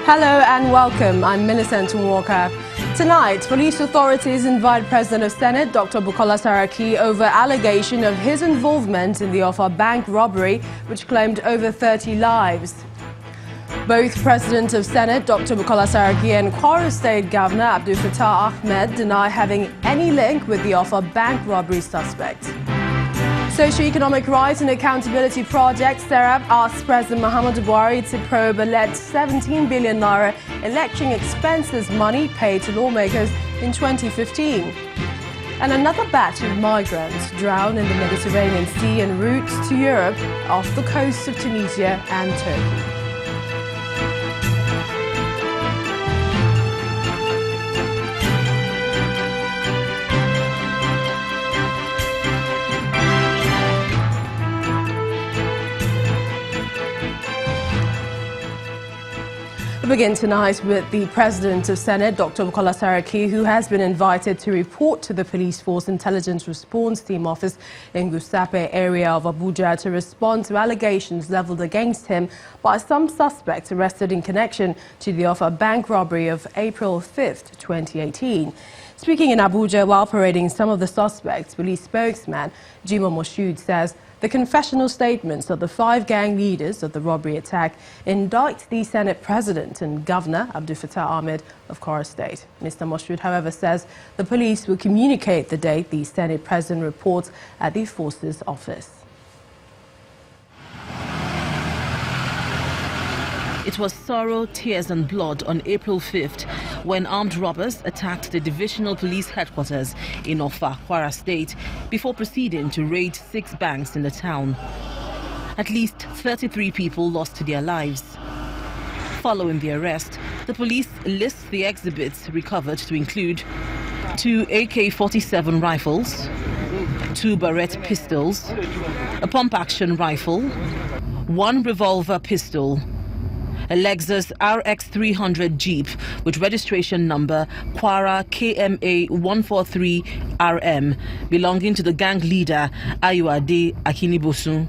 Hello and welcome. I'm Millicent Walker. Tonight, police authorities invite President of Senate Dr. Bukola Saraki over allegation of his involvement in the Offa bank robbery, which claimed over 30 lives. Both President of Senate Dr. Bukola Saraki and Kwara State Governor Abdul Fattah Ahmed deny having any link with the Offa bank robbery suspect. Socio-Economic Rights and Accountability Project, SERAP, asked President Muhammadu Buhari to probe alleged 17 billion naira election expenses money paid to lawmakers in 2015. And another batch of migrants drowned in the Mediterranean Sea en route to Europe off the coasts of Tunisia and Turkey. We begin tonight with the President of Senate, Dr. Bukola Saraki, who has been invited to report to the Police Force Intelligence Response Team office in Gusape area of Abuja to respond to allegations leveled against him by some suspects arrested in connection to the Offa bank robbery of April 5th, 2018. Speaking in Abuja while parading some of the suspects, police spokesman Jimoh Moshood says the confessional statements of the 5 gang leaders of the robbery attack indict the Senate President and Governor Abdul Fattah Ahmed of Kwara State. Mr. Moshood, however, says the police will communicate the date the Senate President reports at the Forces office. It was sorrow, tears and blood on April 5th when armed robbers attacked the divisional police headquarters in Offa, Kwara State, before proceeding to raid 6 banks in the town. At least 33 people lost their lives. Following the arrest, the police lists the exhibits recovered to include 2 AK-47 rifles, 2 Barrett pistols, a pump-action rifle, 1 revolver pistol, a Lexus RX 300 Jeep with registration number Kwara KMA 143RM belonging to the gang leader Ayuade Akinibosun,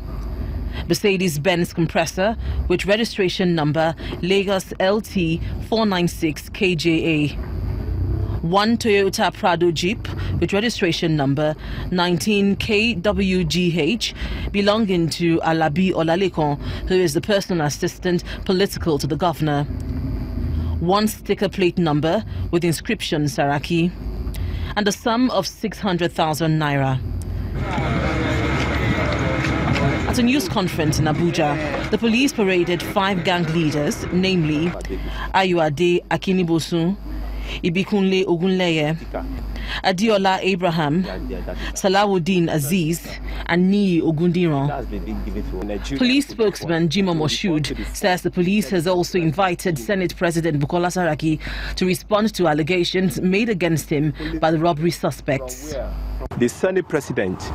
Mercedes-Benz compressor with registration number Lagos LT 496 KJA, 1 Toyota Prado Jeep with registration number 19KWGH belonging to Alabi Olalekon, who is the personal assistant political to the governor, 1 sticker plate number with inscription Saraki, and a sum of 600,000 naira. At a news conference in Abuja, the police paraded 5 gang leaders, namely Ayuade Akinibosun, Ibikunle Ogunleye, Adiola Abraham, Salawuddin Aziz, and Niyi Ogundiran. Police spokesman Jimoh Moshood says the police has also invited Senate President Bukola Saraki to respond to allegations made against him by the robbery suspects. The Senate President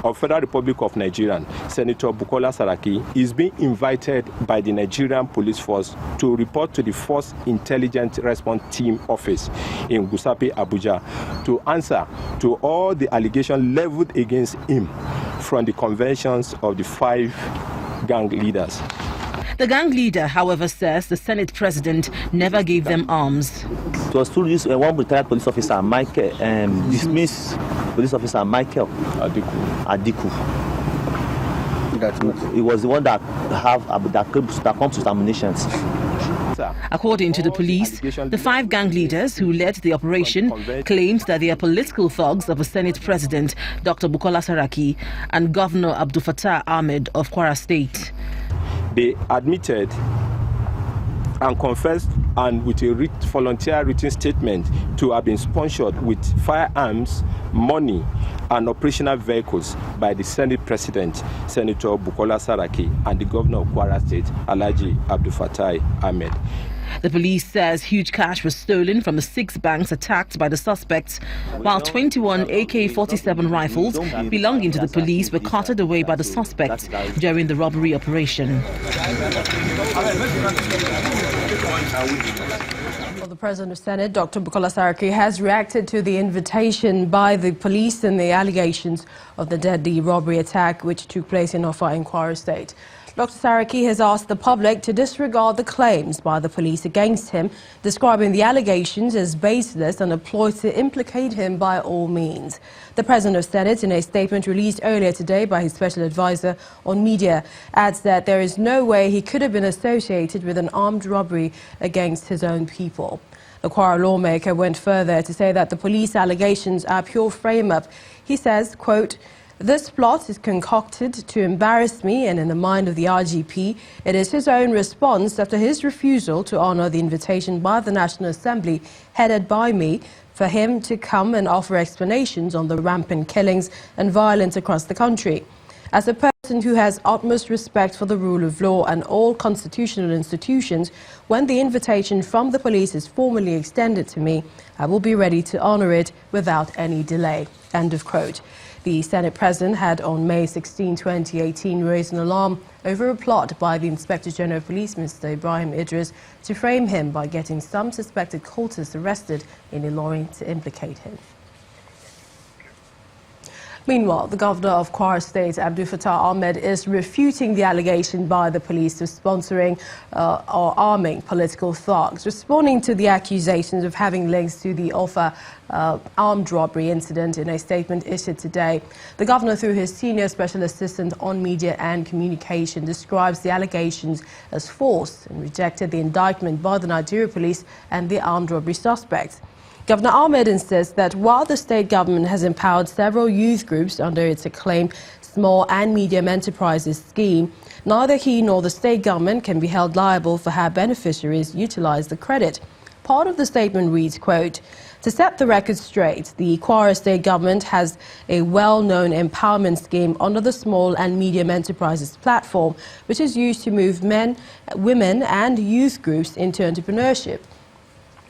of Federal Republic of Nigeria, Senator Bukola Saraki, is being invited by the Nigerian Police Force to report to the Force Intelligence Response Team office in Gusape, Abuja, to answer to all the allegations leveled against him from the conventions of the 5 gang leaders. The gang leader, however, says the Senate President never gave them arms. It was through this one retired police officer, Michael, dismissed police officer Michael Adiku. He was the one that comes to terminations. According to the police, the 5 gang leaders who led the operation claimed that they are political thugs of a Senate President, Dr. Bukola Saraki, and Governor Abdul Fattah Ahmed of Kwara State. They admitted and confessed, and with a volunteer written statement, to have been sponsored with firearms, money and operational vehicles by the Senate President, Senator Bukola Saraki, and the Governor of Kwara State, Alhaji Abdul Fattah Ahmed. The police says huge cash was stolen from the 6 banks attacked by the suspects, while 21 AK-47 rifles belonging to the police were carted away by the suspects during the robbery operation. Well, the President of Senate, Dr. Bukola Saraki, has reacted to the invitation by the police and the allegations of the deadly robbery attack which took place in Offa in Kwara State. Dr. Saraki has asked the public to disregard the claims by the police against him, describing the allegations as baseless and a ploy to implicate him by all means. The President of Senate, in a statement released earlier today by his special advisor on media, adds that there is no way he could have been associated with an armed robbery against his own people. The Kwara lawmaker went further to say that the police allegations are pure frame-up. He says, quote, "This plot is concocted to embarrass me, and in the mind of the RGP, it is his own response after his refusal to honour the invitation by the National Assembly, headed by me, for him to come and offer explanations on the rampant killings and violence across the country. As a person who has utmost respect for the rule of law and all constitutional institutions, when the invitation from the police is formally extended to me, I will be ready to honour it without any delay." End of quote. The Senate President had on May 16, 2018 raised an alarm over a plot by the Inspector General of Police, Mr. Ibrahim Idris, to frame him by getting some suspected cultists arrested in Ilorin to implicate him. Meanwhile, the governor of Kwara State, Abdul Fattah Ahmed, is refuting the allegation by the police of sponsoring or arming political thugs, responding to the accusations of having links to the Offa armed robbery incident in a statement issued today. The governor, through his senior special assistant on media and communication, describes the allegations as false and rejected the indictment by the Nigeria police and the armed robbery suspects. Governor Ahmed insists that while the state government has empowered several youth groups under its acclaimed Small and Medium Enterprises scheme, neither he nor the state government can be held liable for how beneficiaries utilize the credit. Part of the statement reads, quote, "To set the record straight, the Kwara state government has a well-known empowerment scheme under the Small and Medium Enterprises platform, which is used to move men, women and youth groups into entrepreneurship.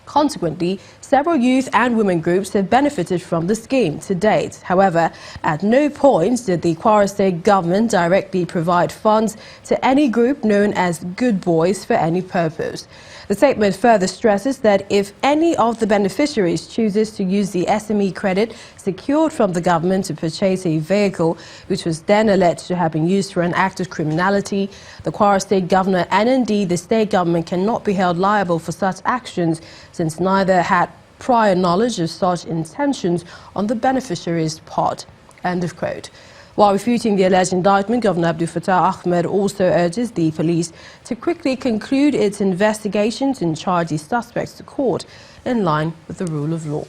Consequently, several youth and women groups have benefited from the scheme to date. However, at no point did the Kwara State government directly provide funds to any group known as Good Boys for any purpose." The statement further stresses that if any of the beneficiaries chooses to use the SME credit secured from the government to purchase a vehicle, which was then alleged to have been used for an act of criminality, the Kwara State governor and indeed the state government cannot be held liable for such actions, since neither had prior knowledge of such intentions on the beneficiary's part. End of quote. While refuting the alleged indictment, Governor Abdul Fattah Ahmed also urges the police to quickly conclude its investigations and charge the suspects to court in line with the rule of law.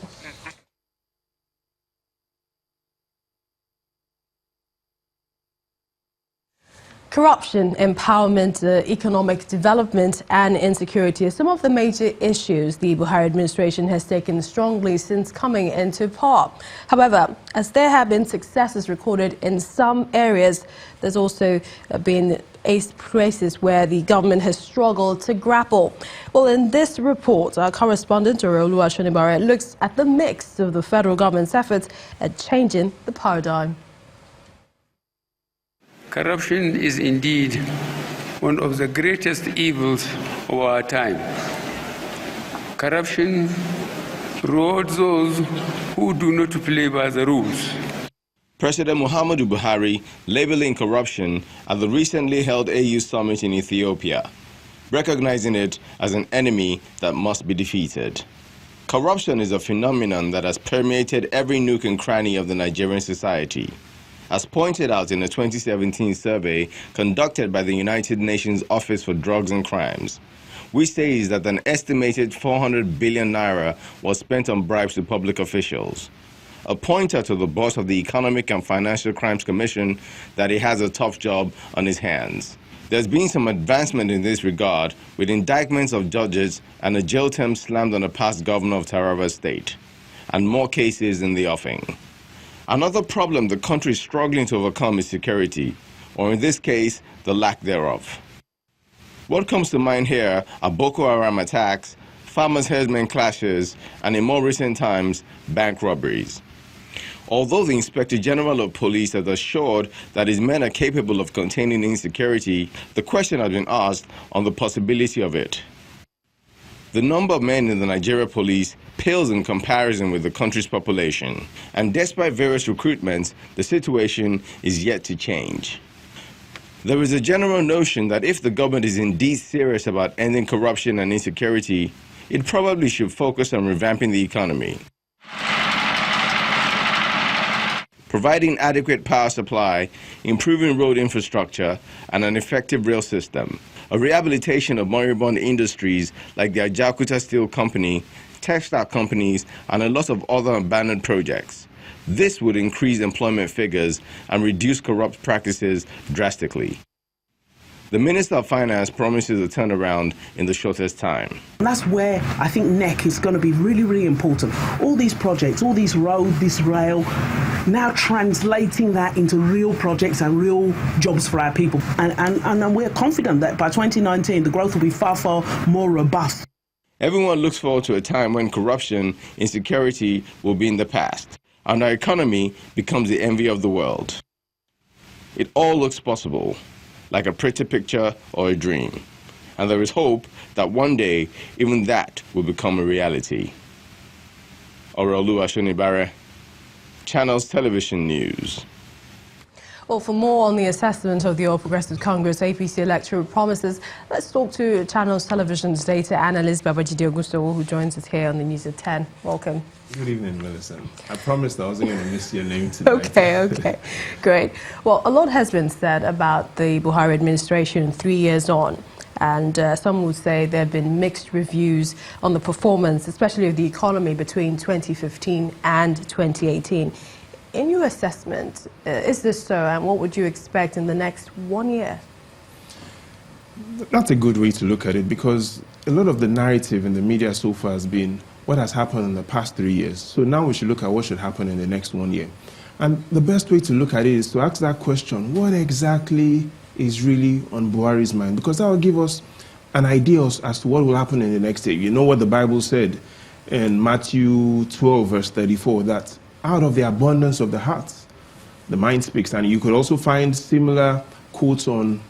Corruption, empowerment, economic development and insecurity are some of the major issues the Buhari administration has taken strongly since coming into power. However, as there have been successes recorded in some areas, there's also been places where the government has struggled to grapple. Well, in this report, our correspondent, Oluwa Shonibare, looks at the mix of the federal government's efforts at changing the paradigm. Corruption is indeed one of the greatest evils of our time. Corruption rewards those who do not play by the rules. President Muhammadu Buhari labeling corruption at the recently held AU summit in Ethiopia, recognizing it as an enemy that must be defeated. Corruption is a phenomenon that has permeated every nook and cranny of the Nigerian society. As pointed out in a 2017 survey conducted by the United Nations Office for Drugs and Crimes, which says that an estimated 400 billion naira was spent on bribes to public officials. A pointer to the boss of the Economic and Financial Crimes Commission that he has a tough job on his hands. There's been some advancement in this regard, with indictments of judges and a jail term slammed on a past governor of Taraba State, and more cases in the offing. Another problem the country is struggling to overcome is security, or in this case, the lack thereof. What comes to mind here are Boko Haram attacks, farmers-herdsmen clashes, and in more recent times, bank robberies. Although the Inspector General of Police has assured that his men are capable of containing insecurity, the question has been asked on the possibility of it. The number of men in the Nigeria police pales in comparison with the country's population, and despite various recruitments, the situation is yet to change. There is a general notion that if the government is indeed serious about ending corruption and insecurity, it probably should focus on revamping the economy. Providing adequate power supply, improving road infrastructure, and an effective rail system, a rehabilitation of moribund industries like the Ajaokuta Steel Company, textile companies, and a lot of other abandoned projects. This would increase employment figures and reduce corrupt practices drastically. The Minister of Finance promises a turnaround in the shortest time. And that's where I think NEC is going to be really, really important. All these projects, all these roads, this rail, now translating that into real projects and real jobs for our people. And we're confident that by 2019, the growth will be far, far more robust. Everyone looks forward to a time when corruption, insecurity will be in the past, and our economy becomes the envy of the world. It all looks possible, like a pretty picture or a dream. And there is hope that one day, even that will become a reality. Orolu Ashonibare, Channels Television News. Well, for more on the assessment of the All Progressive Congress APC electoral promises, let's talk to Channels Television's data analyst, Babajide Augusto, who joins us here on the News at 10. Welcome. Good evening, Millicent. I promised I wasn't going to miss your name tonight. Okay, great. Well, a lot has been said about the Buhari administration 3 years on, and some would say there have been mixed reviews on the performance, especially of the economy between 2015 and 2018. In your assessment, is this so, and what would you expect in the next 1 year? That's a good way to look at it, because a lot of the narrative in the media so far has been what has happened in the past 3 years. So now we should look at what should happen in the next 1 year. And the best way to look at it is to ask that question, what exactly is really on Buhari's mind? Because that will give us an idea as to what will happen in the next year. You know what the Bible said in Matthew 12, verse 34, that out of the abundance of the heart, the mind speaks. And you could also find similar quotes on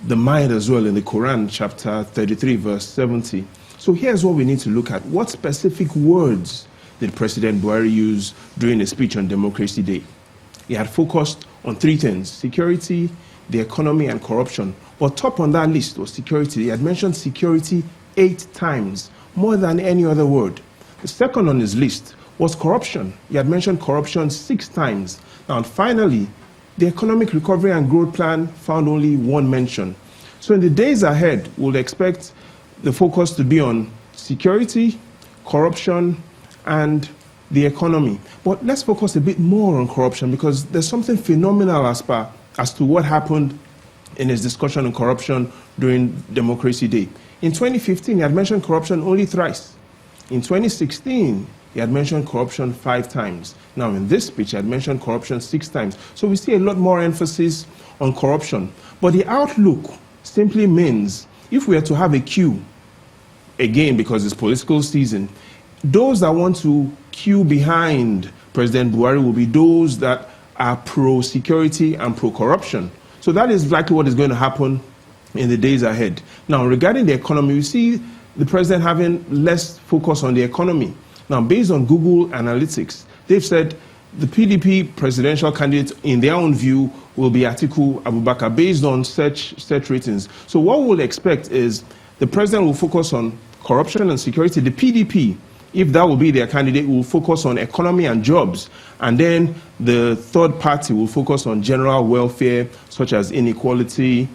the mind as well in the Quran, chapter 33, verse 70. So here's what we need to look at. What specific words did President Buhari use during a speech on Democracy Day? He had focused on three things: security, the economy, and corruption. But top on that list was security. He had mentioned security 8 times, more than any other word. The second on his list was corruption. He had mentioned corruption 6 times. And finally, the economic recovery and growth plan found only 1 mention. So in the days ahead, we'll expect the focus to be on security, corruption, and the economy. But let's focus a bit more on corruption, because there's something phenomenal as to what happened in his discussion on corruption during Democracy Day. In 2015, he had mentioned corruption only thrice. In 2016, he had mentioned corruption 5 times. Now, in this speech, he had mentioned corruption 6 times. So we see a lot more emphasis on corruption. But the outlook simply means if we are to have a queue, again, because it's political season, those that want to queue behind President Buhari will be those that are pro-security and pro-corruption. So that is likely what is going to happen in the days ahead. Now, regarding the economy, we see the president having less focus on the economy. Now, based on Google Analytics, they've said the PDP presidential candidate, in their own view, will be Atiku Abubakar, based on search ratings. So what we'll expect is the president will focus on corruption and security. The PDP, if that will be their candidate, will focus on economy and jobs. And then the third party will focus on general welfare, such as inequality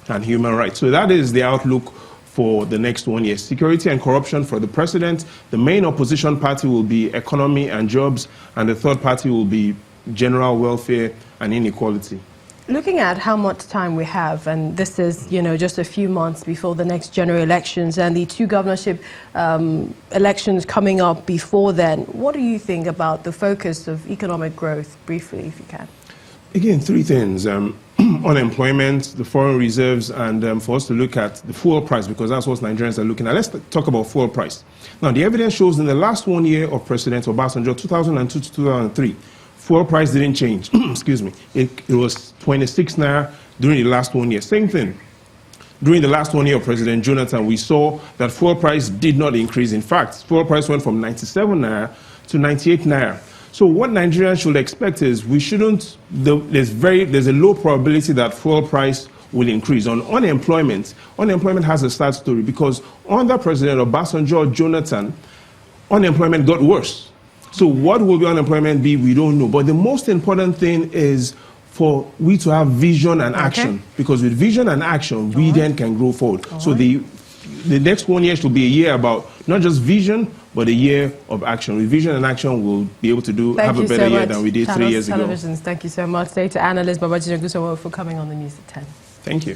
and human rights. So that is the outlook for the next 1 year. Security and corruption for the president. The main opposition party will be economy and jobs, and the third party will be general welfare and inequality. Looking at how much time we have, and this is, just a few months before the next general elections and the 2 governorship elections coming up before then, what do you think about the focus of economic growth, briefly, if you can? Again, 3 things. Unemployment, the foreign reserves, and for us to look at the fuel price, because that's what Nigerians are looking at. Let's talk about fuel price. Now, the evidence shows in the last 1 year of President Obasanjo, 2002 to 2003, fuel price didn't change. Excuse me. It was 26 naira during the last 1 year. Same thing. During the last 1 year of President Jonathan, we saw that fuel price did not increase. In fact, fuel price went from 97 naira to 98 naira. So what Nigerians should expect is we shouldn't, there's a low probability that fuel price will increase. On unemployment has a sad story because under President Obasanjo or Jonathan, unemployment got worse. So what will the unemployment be? We don't know. But the most important thing is for we to have vision and action. Because with vision and action, we then can grow forward. So the next 1 year should be a year about not just vision, but a year of action. With vision and action, we'll be able to have a better year than we did 3 years ago. Thank you so much. Data analyst Babajide Gusowo for coming on the news at 10. Thank you.